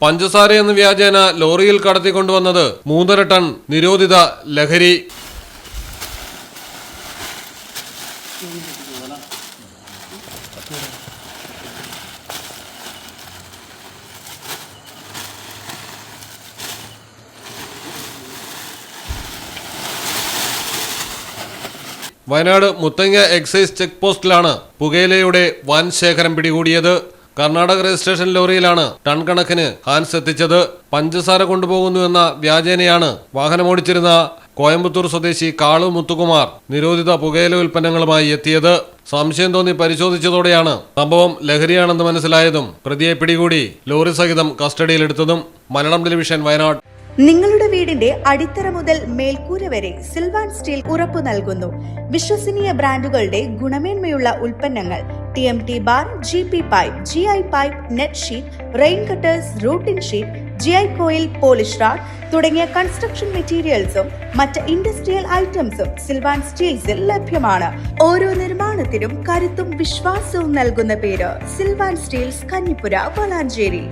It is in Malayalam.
പഞ്ചസാരയെന്ന വ്യാജേന ലോറിയിൽ കടത്തിക്കൊണ്ടുവന്നത് 3.5 ടൺ നിരോധിത ലഹരി. വയനാട് മുത്തങ്ങ എക്സൈസ് ചെക്ക് പോസ്റ്റിലാണ് പുകയിലയുടെ വൻ ശേഖരം പിടികൂടിയത്. കർണാടക രജിസ്ട്രേഷൻ ലോറിയിലാണ് ടൺ കണക്കിന് ഹാൻസ് എത്തിച്ചത്. പഞ്ചസാര കൊണ്ടുപോകുന്നുവെന്ന വ്യാജേനയാണ് വാഹനമോടിച്ചിരുന്ന കോയമ്പത്തൂർ സ്വദേശി കാളു മുത്തുകുമാർ നിരോധിത പുകയില ഉൽപ്പന്നങ്ങളുമായി എത്തിയത്. സംശയം തോന്നി പരിശോധിച്ചതോടെയാണ് സംഭവം ലഹരിയാണെന്ന് മനസ്സിലായതും പ്രതിയെ പിടികൂടി ലോറി സഹിതം കസ്റ്റഡിയിലെടുത്തതും. മലയാളം ടെലിവിഷൻ, വയനാട്. നിങ്ങളുടെ വീടിന്റെ അടിത്തറ മുതൽ മേൽക്കൂര വരെ സിൽവാൻ സ്റ്റീൽ ഉറപ്പു നൽകുന്നു. വിശ്വസനീയ ബ്രാൻഡുകളുടെ ഗുണമേന്മയുള്ള ഉൽപ്പന്നങ്ങൾ TMT bar, GP pipe, GI pipe, net sheet, rain cutters, routing sheet, GI coil, polish RAD തുടങ്ങിയ കൺസ്ട്രക്ഷൻ മെറ്റീരിയൽസും മറ്റ് ഇൻഡസ്ട്രിയൽ ഐറ്റംസും സിൽവാൻ സ്റ്റീൽസിൽ ലഭ്യമാണ്. ഓരോ നിർമ്മാണത്തിനും കരുത്തും വിശ്വാസവും നൽകുന്ന പേര് സിൽവാൻ സ്റ്റീൽസ്, കഞ്ഞിപ്പുര, വളാഞ്ചേരി.